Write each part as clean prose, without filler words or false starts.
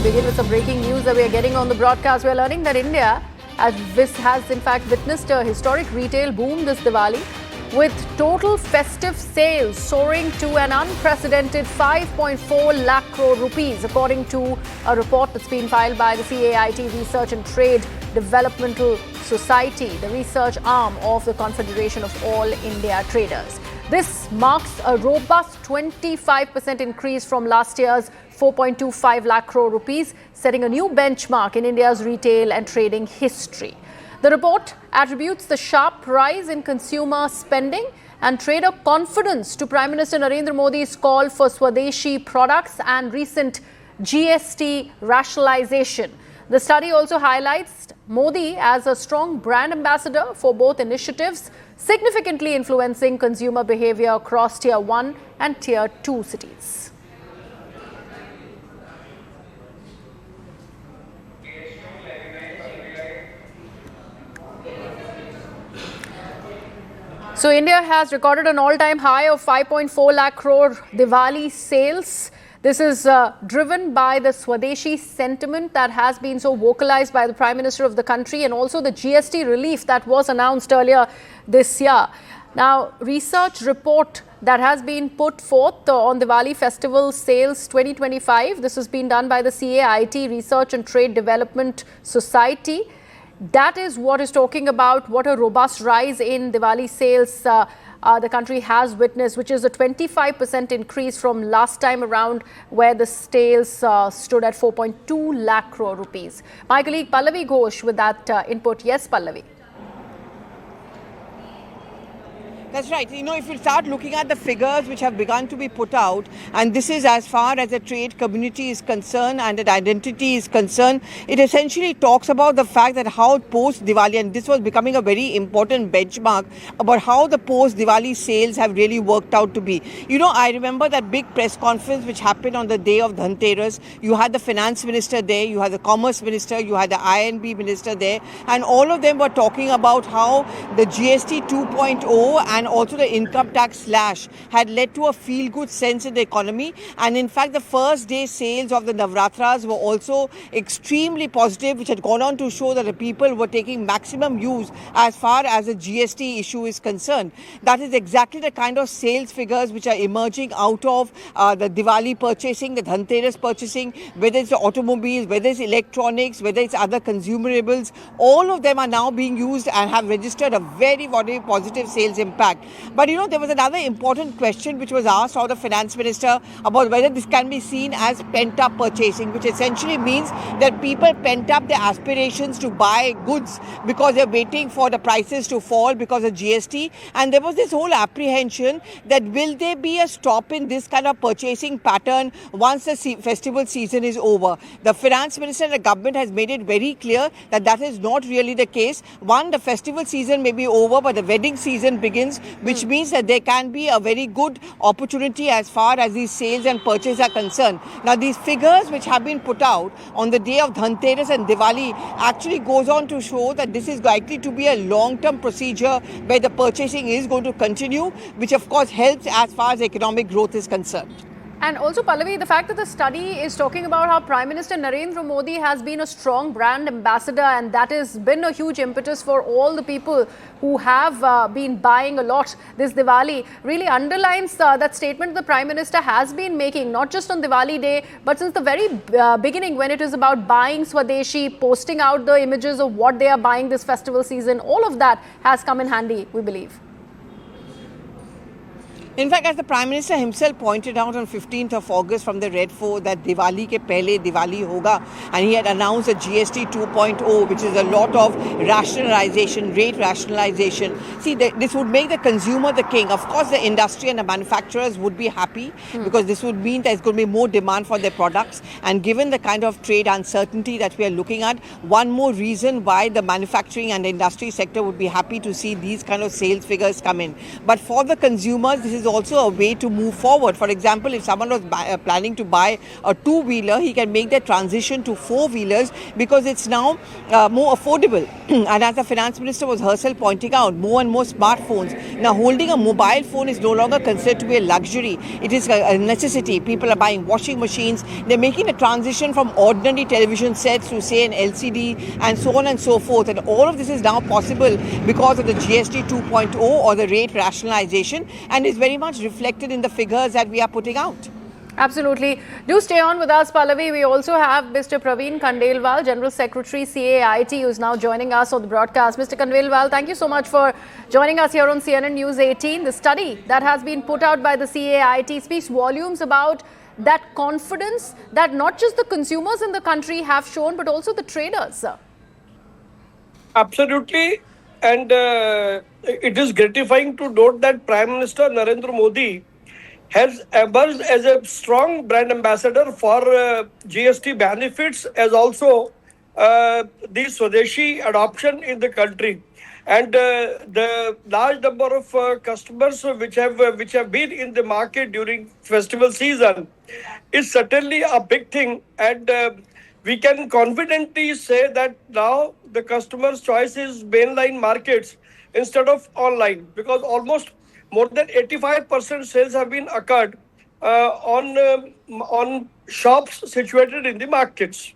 begin with some breaking news that we are getting on the broadcast. We are learning that India has in fact witnessed a historic retail boom this Diwali, with total festive sales soaring to an unprecedented 5.4 lakh crore rupees, according to a report that's been filed by the CAIT Research and Trade Developmental Society, the research arm of the Confederation of All India Traders. This marks a robust 25% increase from last year's 4.25 lakh crore rupees, setting a new benchmark in India's retail and trading history. The report attributes the sharp rise in consumer spending and trader confidence to Prime Minister Narendra Modi's call for Swadeshi products and recent GST rationalization. The study also highlights Modi as a strong brand ambassador for both initiatives, significantly influencing consumer behavior across Tier 1 and Tier 2 cities. So India has recorded an all-time high of 5.4 lakh crore Diwali sales. This is driven by the Swadeshi sentiment that has been so vocalized by the Prime Minister of the country, and also the GST relief that was announced earlier this year. Now, research report that has been put forth on Diwali Festival Sales 2025. This has been done by the CAIT Research and Trade Development Society. That is what is talking about what a robust rise in Diwali sales the country has witnessed, which is a 25% increase from last time around, where the sales stood at 4.2 lakh crore rupees. My colleague Pallavi Ghosh with that input. Yes, Pallavi. That's right. You know, if you start looking at the figures which have begun to be put out, and this is as far as the trade community is concerned and the identity is concerned, it essentially talks about the fact that how post-Diwali, and this was becoming a very important benchmark about how the post-Diwali sales have really worked out to be. You know, I remember that big press conference which happened on the day of Dhanteras. You had the finance minister there, you had the commerce minister, you had the INB minister there, and all of them were talking about how the GST 2.0 and also the income tax slash had led to a feel-good sense in the economy. And in fact, the first day sales of the Navratras were also extremely positive, which had gone on to show that the people were taking maximum use as far as the GST issue is concerned. That is exactly the kind of sales figures which are emerging out of the Diwali purchasing, the Dhanteras purchasing, whether it's the automobiles, whether it's electronics, whether it's other consumerables. All of them are now being used and have registered a very, very positive sales impact. But you know, there was another important question which was asked of the finance minister about whether this can be seen as pent-up purchasing, which essentially means that people pent up their aspirations to buy goods because they're waiting for the prices to fall because of GST. And there was this whole apprehension that will there be a stop in this kind of purchasing pattern once the festival season is over. The finance minister and the government has made it very clear that that is not really the case. One, the festival season may be over, but the wedding season begins, which means that there can be a very good opportunity as far as these sales and purchases are concerned. Now, these figures which have been put out on the day of Dhanteras and Diwali actually goes on to show that this is likely to be a long-term procedure where the purchasing is going to continue, which of course helps as far as economic growth is concerned. And also, Pallavi, the fact that the study is talking about how Prime Minister Narendra Modi has been a strong brand ambassador, and that has been a huge impetus for all the people who have been buying a lot this Diwali, really underlines that statement the Prime Minister has been making, not just on Diwali day, but since the very beginning, when it is about buying Swadeshi, posting out the images of what they are buying this festival season. All of that has come in handy, we believe. In fact, as the Prime Minister himself pointed out on 15th of August from the Red Fort that Diwali ke pehle Diwali hoga, and he had announced a GST 2.0, which is a lot of rationalization, rate rationalization. See, this would make the consumer the king. Of course, the industry and the manufacturers would be happy because this would mean there's going to be more demand for their products. And given the kind of trade uncertainty that we are looking at, one more reason why the manufacturing and the industry sector would be happy to see these kind of sales figures come in. But for the consumers, this is is also a way to move forward. For example, if someone was planning to buy a two-wheeler, he can make that transition to four-wheelers because it's now more affordable. And as the finance minister was herself pointing out, more and more smartphones. Now, holding a mobile phone is no longer considered to be a luxury. It is a necessity. People are buying washing machines. They're making a transition from ordinary television sets to, say, an LCD and so on and so forth. And all of this is now possible because of the GST 2.0 or the rate rationalization, and is very much reflected in the figures that we are putting out. Absolutely. Do stay on with us, Pallavi. We also have Mr. Praveen Khandelwal, General Secretary, CAIT, who is now joining us on the broadcast. Mr. Khandelwal, thank you so much for joining us here on CNN News 18. The study that has been put out by the CAIT speaks volumes about that confidence that not just the consumers in the country have shown, but also the traders. Absolutely. And it is gratifying to note that Prime Minister Narendra Modi has emerged as a strong brand ambassador for GST benefits, as also the Swadeshi adoption in the country. And the large number of customers which have been in the market during festival season is certainly a big thing. And we can confidently say that now the customer's choice is mainline markets instead of online, because almost more than 85% sales have been occurred on shops situated in the markets.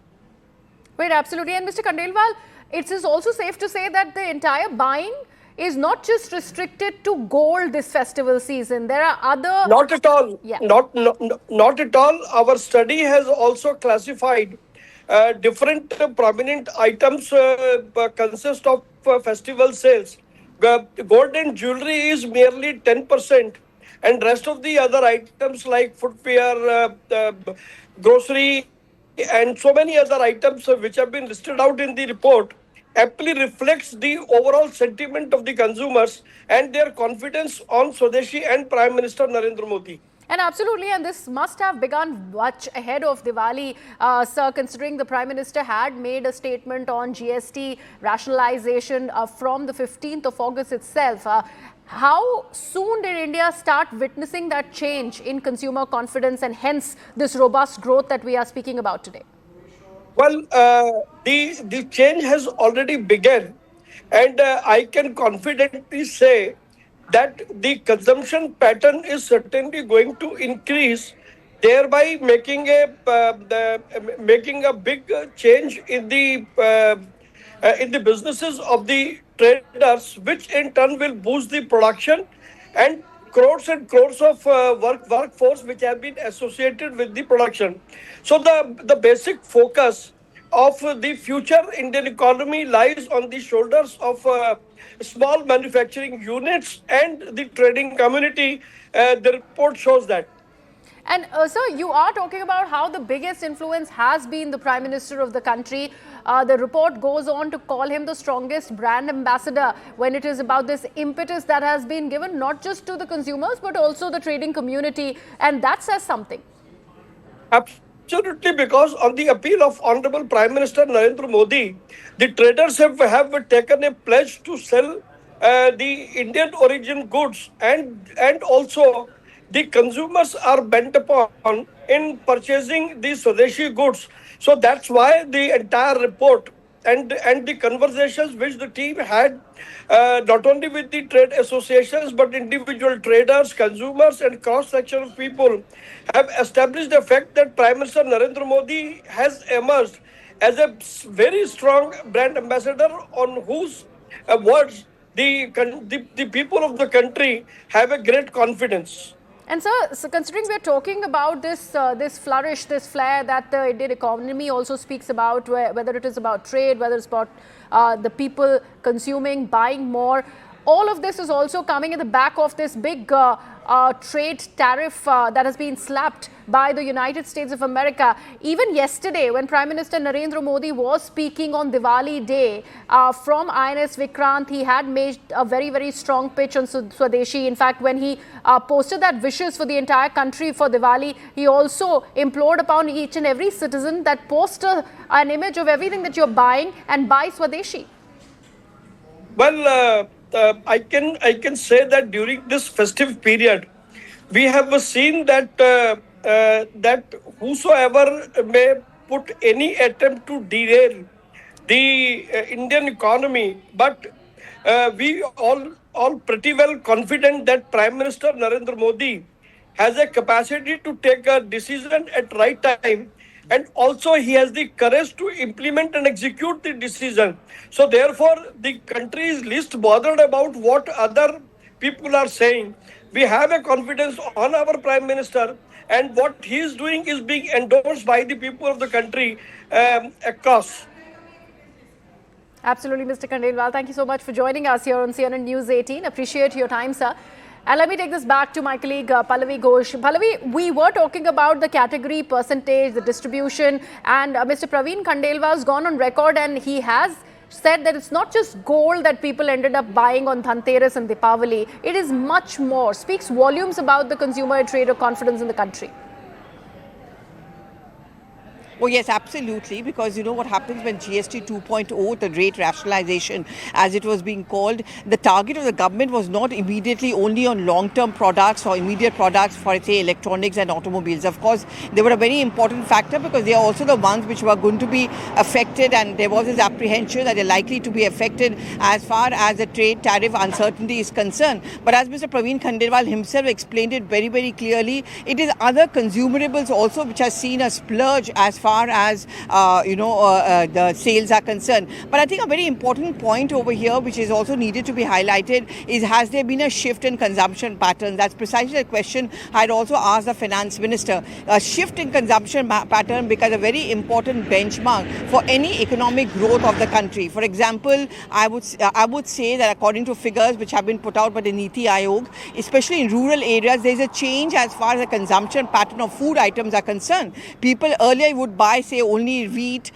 Right, absolutely. And Mr. Khandelwal, it is also safe to say that the entire buying is not just restricted to gold this festival season. There are other... Not at all. Yeah. Not at all. Our study has also classified different prominent items consist of festival sales. Gold and jewelry is merely 10%, and rest of the other items like footwear, grocery, and so many other items which have been listed out in the report aptly reflects the overall sentiment of the consumers and their confidence on Swadeshi and Prime Minister Narendra Modi. And absolutely, and this must have begun much ahead of Diwali, sir, considering the Prime Minister had made a statement on GST rationalization from the 15th of August itself. How soon did India start witnessing that change in consumer confidence and hence this robust growth that we are speaking about today? Well, the change has already begun, and I can confidently say that the consumption pattern is certainly going to increase, thereby making a big change in the businesses of the traders, which in turn will boost the production and crores of workforce which have been associated with the production. So the basic focus of the future Indian economy lies on the shoulders of small manufacturing units and the trading community. The report shows that. And sir, you are talking about how the biggest influence has been the Prime Minister of the country. The report goes on to call him the strongest brand ambassador when it is about this impetus that has been given not just to the consumers but also the trading community, and that says something. Absolutely, because on the appeal of Honorable Prime Minister Narendra Modi, the traders have taken a pledge to sell the Indian origin goods, and also the consumers are bent upon in purchasing the Swadeshi goods. So that's why the entire report and the conversations which the team had not only with the trade associations but individual traders, consumers and cross-section of people have established the fact that Prime Minister Narendra Modi has emerged as a very strong brand ambassador on whose words the people of the country have a great confidence. And sir, so considering we're talking about this this flourish, this flair that the Indian economy also speaks about, whether it is about trade, whether it's about the people consuming, buying more, all of this is also coming in the back of this big trade tariff that has been slapped by the United States of America. Even yesterday, when Prime Minister Narendra Modi was speaking on Diwali Day from INS Vikrant, he had made a very, very strong pitch on Swadeshi. In fact, when he posted that wishes for the entire country for Diwali, he also implored upon each and every citizen that post an image of everything that you're buying and buy Swadeshi. Well, I can say that during this festive period, we have seen that whosoever may put any attempt to derail the Indian economy, but we all pretty well confident that Prime Minister Narendra Modi has a capacity to take a decision at right time, and also he has the courage to implement and execute the decision. So therefore the country is least bothered about what other people are saying. We have a confidence on our Prime Minister, and what he is doing is being endorsed by the people of the country across. Absolutely, Mr. Khandelwal. Thank you so much for joining us here on CNN News 18. Appreciate your time, sir. And let me take this back to my colleague Pallavi Ghosh. Pallavi, we were talking about the category, percentage, the distribution, and Mr. Praveen Khandelwal has gone on record and he has said that it's not just gold that people ended up buying on Dhanteras and Deepavali. It is much more. Speaks volumes about the consumer trader confidence in the country. Oh, yes, absolutely. Because you know what happens when GST 2.0, the rate rationalization, as it was being called, the target of the government was not immediately only on long-term products or immediate products for, say, electronics and automobiles. Of course, they were a very important factor because they are also the ones which were going to be affected, and there was this apprehension that they're likely to be affected as far as the trade tariff uncertainty is concerned. But as Mr. Praveen Khandelwal himself explained it very, very clearly, it is other consumerables also which has seen a splurge as far as the sales are concerned. But I think a very important point over here which is also needed to be highlighted is, has there been a shift in consumption patterns? That's precisely the question I had also asked the finance minister. A shift in consumption pattern becomes a very important benchmark for any economic growth of the country. For example, I would say that according to figures which have been put out by the Niti Aayog, especially in rural areas, there is a change as far as the consumption pattern of food items are concerned. People earlier would buy, say, only wheat,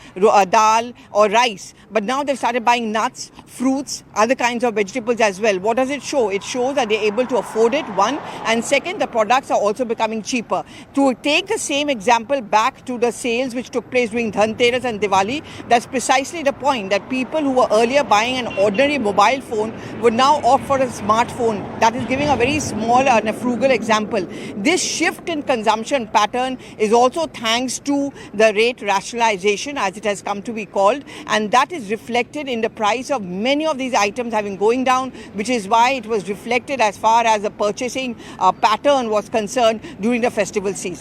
dal or rice. But now they've started buying nuts, fruits, other kinds of vegetables as well. What does it show? It shows that they're able to afford it, one. And second, the products are also becoming cheaper. To take the same example back to the sales which took place during Dhanteras and Diwali, that's precisely the point, that people who were earlier buying an ordinary mobile phone would now opt for a smartphone. That is giving a very small and a frugal example. This shift in consumption pattern is also thanks to the rate rationalization, as it has come to be called, and that is reflected in the price of many of these items having going down, which is why it was reflected as far as the purchasing pattern was concerned during the festival season.